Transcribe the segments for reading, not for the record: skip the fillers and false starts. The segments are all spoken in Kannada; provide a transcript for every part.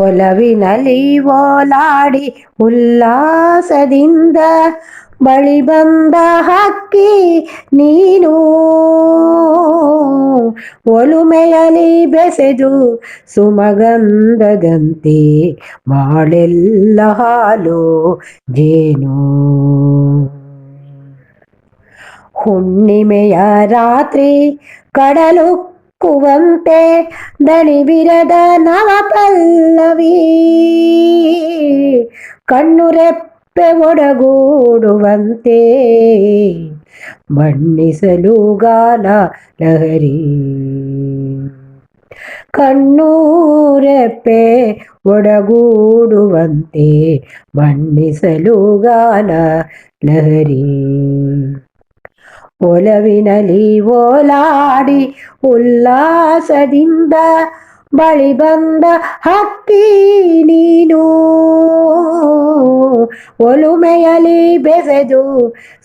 ಒಲವಿನಲ್ಲಿ ಓಲಾಡಿ ಉಲ್ಲಾಸದಿಂದ ಬಳಿ ಬಂದ ಹಕ್ಕಿ ನೀನು, ಒಲುಮೆಯಲಿ ಬೆಸೆದು ಸುಮಗಂಧದಂತೆ ಬಾಳೆಲ್ಲ ಹಾಲು ಜೇನು. ಹುಣ್ಣಿಮೆಯ ರಾತ್ರಿ ಕಡಲುಕ್ಕುವಂತೆ ದಣಿವಿರದ ನವಪಲ್ಲವಿ, ಕಣ್ಣುರೆಪ್ಪೆ ಒಡಗೂಡುವಂತೆ ಬಣ್ಣಿಸಲು ಗಾನ ಲಹರಿ. ಕಣ್ಣುರೆಪ್ಪೆ ಒಡಗೂಡುವಂತೆ ಬಣ್ಣಿಸಲು ಗಾನ ಲಹರಿ. ಒಲವಿನಲ್ಲಿ ಓಲಾಡಿ ಉಲ್ಲಾಸದಿಂದ ಬಳಿ ಬಂದ ಹಕ್ಕಿ ನೀನು, ಒಲುಮೆಯಲಿ ಬೆಸೆದು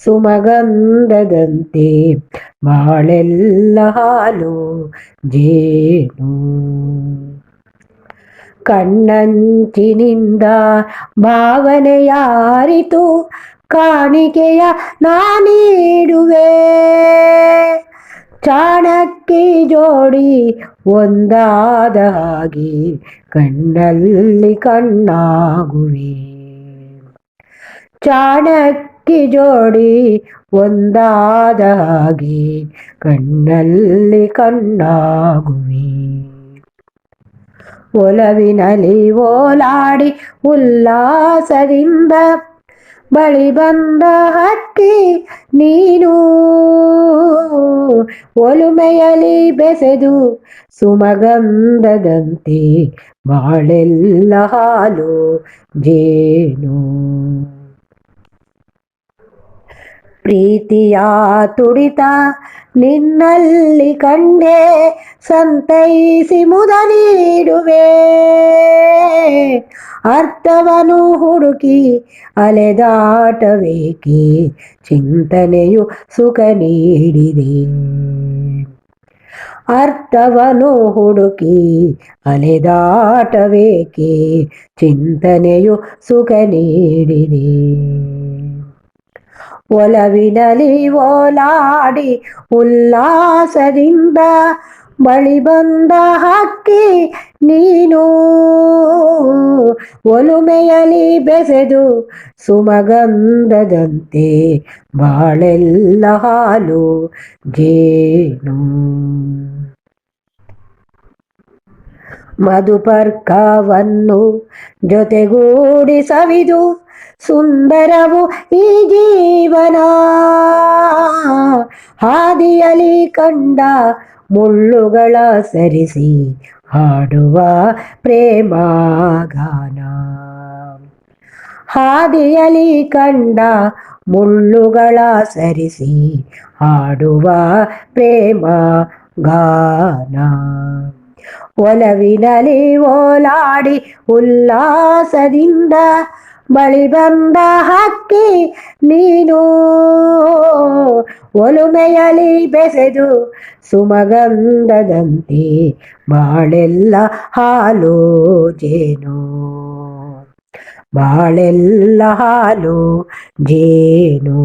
ಸುಮಗಂಧದಂತೆ ಬಾಳೆಲ್ಲ ಹಾಲು ಜೇನು. ಕಣ್ಣಂಚಿನಿಂದ ಭಾವನೆಯಾರಿತು ಕಾಣಿಕೆಯ ನಾನೀಡುವೆ, ಚಾಣಕ್ಕಿ ಜೋಡಿ ಒಂದಾದ ಹಾಗೆ ಕಣ್ಣಲ್ಲಿ ಕಣ್ಣಾಗುವೆ. ಚಾಣಕ್ಕಿ ಜೋಡಿ ಒಂದಾದ ಹಾಗೆ ಕಣ್ಣಲ್ಲಿ ಕಣ್ಣಾಗುವೆ. ಒಲವಿನಲ್ಲಿ ಓಲಾಡಿ ಉಲ್ಲಾಸದಿಂದ ಬಳಿ ಬಂದ ಹಕ್ಕಿ ನೀನು, ಒಲುಮೆಯಲಿ ಬೆಸೆದು ಸುಮಗಂಧದಂತೆ ಬಾಳೆಲ್ಲ ಹಾಲು ಜೇನು. ಪ್ರೀತಿಯ ತುಡಿತ ನಿನ್ನಲ್ಲಿ ಕಂಡೆ ಸಂತೈಸಿ ಮುದ ನೀಡುವೆ, ಅರ್ಥವನ್ನು ಹುಡುಕಿ ಅಲೆದಾಟವೇಕೆ ಚಿಂತನೆಯು ಸುಖ ನೀಡಿದೆ. ಅರ್ಥವನ್ನು ಹುಡುಕಿ ಅಲೆದಾಟವೇಕೆ ಚಿಂತನೆಯು ಸುಖ ನೀಡಿದೆ. ಒಲವಿನಲ್ಲಿ ಓಲಾಡಿ ಉಲ್ಲಾಸದಿಂದ ಬಳಿ ಬಂದ ಹಕ್ಕಿ ನೀನು, ಒಲುಮೆಯಲಿ ಬೆಸೆದು ಸುಮಗಂಧದಂತೆ ಬಾಳೆಲ್ಲ ಹಾಲು ಜೇನು. ಮಧುಪರ್ಕವನ್ನು ಜೊತೆಗೂಡಿ ಸವಿದು ಸುಂದರವು ಈ ಜೀವನ, ಹಾದಿಯಲಿ ಕಂಡ ಮುಳ್ಳುಗಳ ಸರಿಸಿ ಹಾಡುವ ಪ್ರೇಮ ಗಾನ. ಹಾದಿಯಲಿ ಕಂಡ ಮುಳ್ಳುಗಳ ಸರಿಸಿ ಹಾಡುವ ಪ್ರೇಮ ಗಾನ. ಒಲವಿನಲ್ಲಿ ಓಲಾಡಿ ಉಲ್ಲಾಸದಿಂದ ಬಳಿ ಬಂದ ಹಕ್ಕಿ ನೀನು, ಒಲುಮೆಯಲಿ ಬೆಸೆದು ಸುಮಗಂಧದಂತೆ ಬಾಳೆಲ್ಲ ಹಾಲು ಜೇನು. ಬಾಳೆಲ್ಲ ಹಾಲು ಜೇನು.